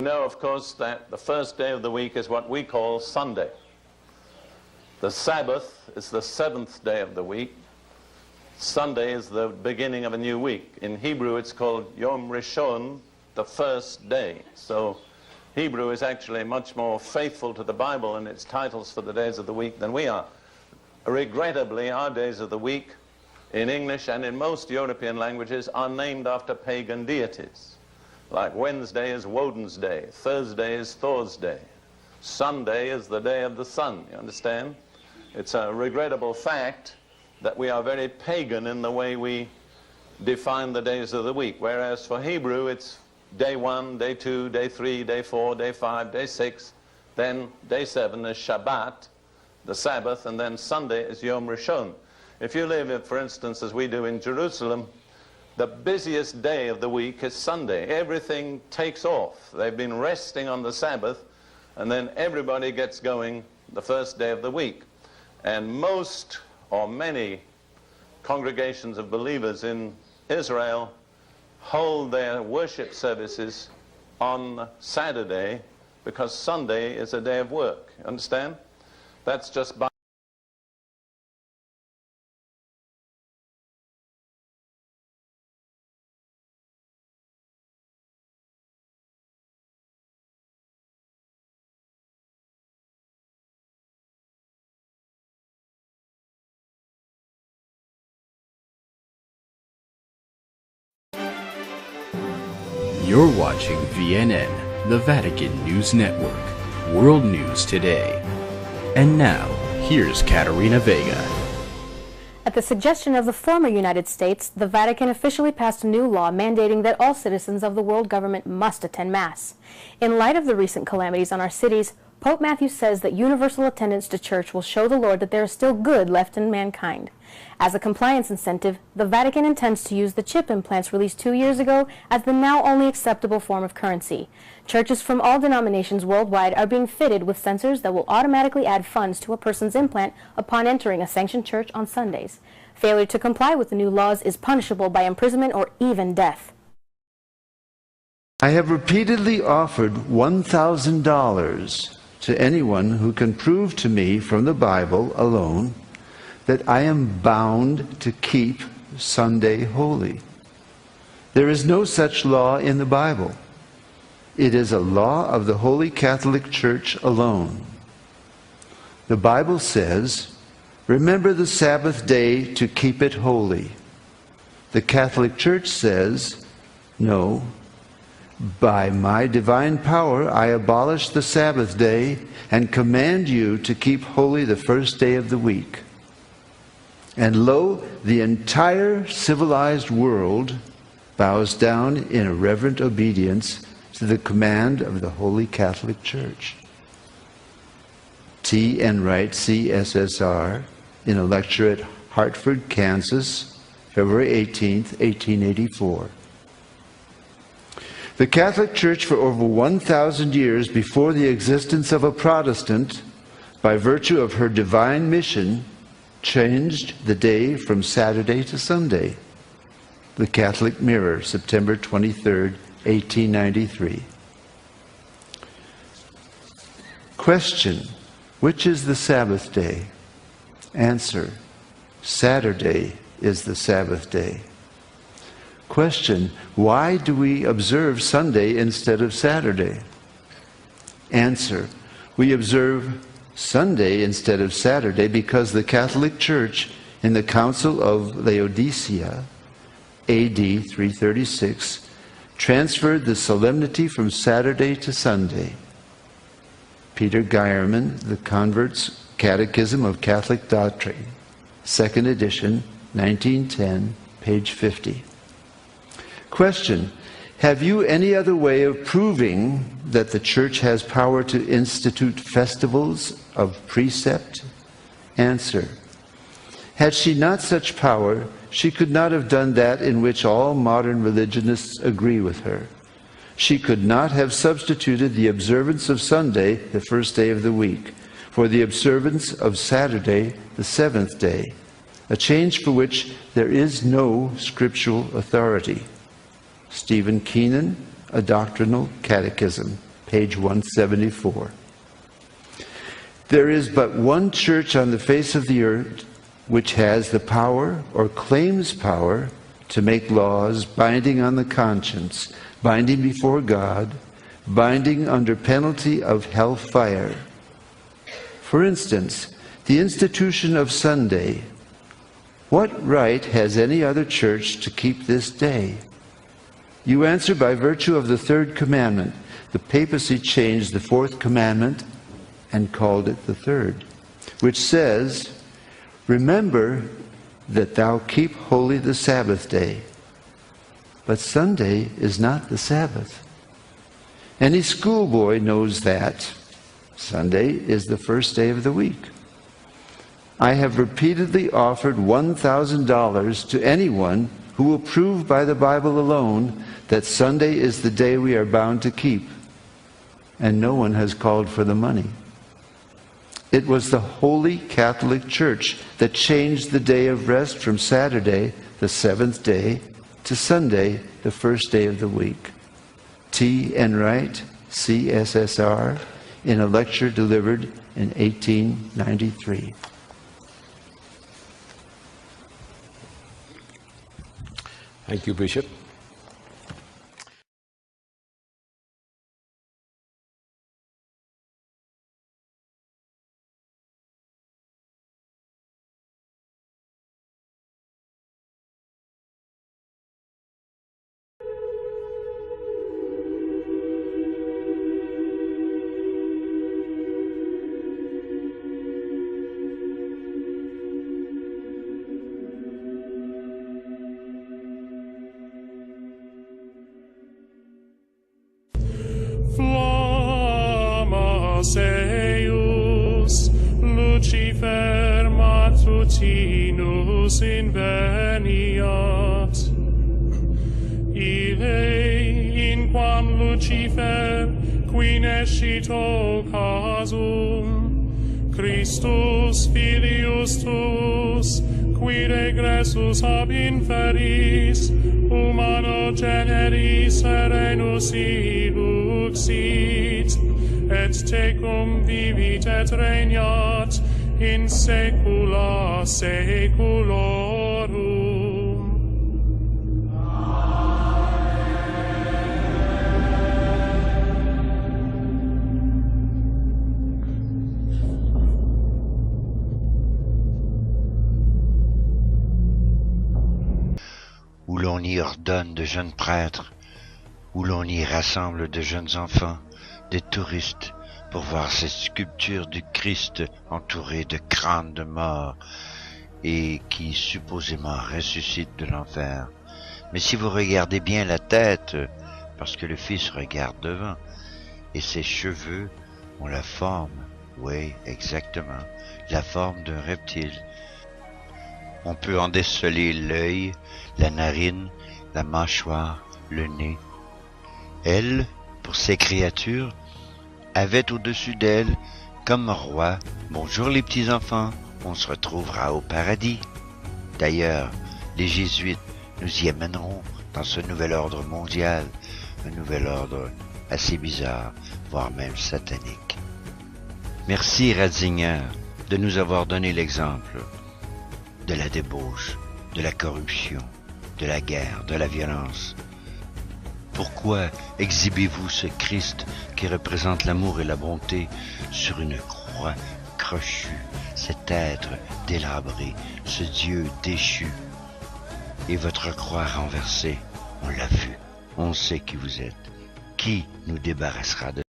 You know, of course, that the first day of the week is what we call Sunday. The Sabbath is the seventh day of the week. Sunday is the beginning of a new week. In Hebrew, it's called Yom Rishon, the first day. So Hebrew is actually much more faithful to the Bible in its titles for the days of the week than we are. Regrettably, our days of the week in English and in most European languages are named after pagan deities. Like Wednesday is Woden's Day, Thursday is Thor's Day, Sunday is the day of the sun, you understand? It's a regrettable fact that we are very pagan in the way we define the days of the week, whereas for Hebrew it's day 1, day 2, day 3, day 4, day 5, day 6, then day 7 is Shabbat, the Sabbath, and then Sunday is Yom Rishon. If you live, for instance, as we do in Jerusalem, the busiest day of the week is Sunday. Everything takes off. They've been resting on the Sabbath, and then everybody gets going the first day of the week. And most or many congregations of believers in Israel hold their worship services on Saturday because Sunday is a day of work. Understand? That's just by You're watching VNN, the Vatican News Network, World News Today. And now, here's Katerina Vega. At the suggestion of the former United States, the Vatican officially passed a new law mandating that all citizens of the world government must attend Mass. In light of the recent calamities on our cities, Pope Matthew says that universal attendance to church will show the Lord that there is still good left in mankind. As a compliance incentive, the Vatican intends to use the chip implants released 2 years ago as the now only acceptable form of currency. Churches from all denominations worldwide are being fitted with sensors that will automatically add funds to a person's implant upon entering a sanctioned church on Sundays. Failure to comply with the new laws is punishable by imprisonment or even death. I have repeatedly offered $1,000 to anyone who can prove to me from the Bible alone that I am bound to keep Sunday holy. There is no such law in the Bible. It is a law of the Holy Catholic Church alone. The Bible says, "Remember the Sabbath day to keep it holy." The Catholic Church says, "No, by my divine power I abolish the Sabbath day and command you to keep holy the first day of the week." And lo, the entire civilized world bows down in a reverent obedience to the command of the Holy Catholic Church. T. Enright, CSSR, in a lecture at Hartford, Kansas, February 18th, 1884. The Catholic Church for over 1,000 years before the existence of a Protestant, by virtue of her divine mission, changed the day from Saturday to Sunday. The Catholic Mirror, September 23rd, 1893. Question: which is the Sabbath day? Answer: Saturday is the Sabbath day. Question: why do we observe Sunday instead of Saturday? Answer: we observe Sunday instead of Saturday because the Catholic Church in the Council of Laodicea, AD 336, transferred the solemnity from Saturday to Sunday. Peter Geierman, The Convert's Catechism of Catholic Doctrine, 2nd edition, 1910, page 50. Question: have you any other way of proving that the Church has power to institute festivals of precept? Answer: had she not such power, she could not have done that in which all modern religionists agree with her. She could not have substituted the observance of Sunday, the first day of the week, for the observance of Saturday, the seventh day, a change for which there is no scriptural authority. Stephen Keenan, A Doctrinal Catechism, page 174. There is but one church on the face of the earth which has the power or claims power to make laws binding on the conscience, binding before God, binding under penalty of hellfire. For instance, the institution of Sunday. What right has any other church to keep this day? You answer by virtue of the third commandment. The papacy changed the fourth commandment and called it the third, which says, remember that thou keep holy the Sabbath day. But Sunday is not the Sabbath. Any schoolboy knows that. Sunday is the first day of the week. I have repeatedly offered $1,000 to anyone who will prove by the Bible alone that Sunday is the day we are bound to keep, and no one has called for the money. It was the Holy Catholic Church that changed the day of rest from Saturday, the seventh day, to Sunday, the first day of the week. T. Enright, CSSR, in a lecture delivered in 1893. Thank you, Bishop. Flammas eius, Lucifer matutinus inveniat. Ille in quam Lucifer, qui nescit occasum, Christus filius tuus, qui regressus ab inferis, humano generis serenus iluxit, et tecum vivit et regnat in saecula saeculorum. Où l'on y ordonne de jeunes prêtres, où l'on y rassemble de jeunes enfants, des touristes, pour voir cette sculpture du Christ entourée de crânes de mort et qui supposément ressuscite de l'enfer. Mais si vous regardez bien la tête, parce que le Fils regarde devant, et ses cheveux ont la forme, oui, exactement, la forme d'un reptile. On peut en déceler l'œil, la narine, la mâchoire, le nez. Elle, pour ces créatures, avait au-dessus d'elle, comme roi, « Bonjour les petits-enfants, on se retrouvera au paradis ». D'ailleurs, les jésuites nous y amèneront dans ce nouvel ordre mondial, un nouvel ordre assez bizarre, voire même satanique. Merci Ratzinger de nous avoir donné l'exemple de la débauche, de la corruption, de la guerre, de la violence. Pourquoi exhibez-vous ce Christ qui représente l'amour et la bonté sur une croix crochue, cet être délabré, ce Dieu déchu? Et votre croix renversée, on l'a vu, on sait qui vous êtes. Qui nous débarrassera de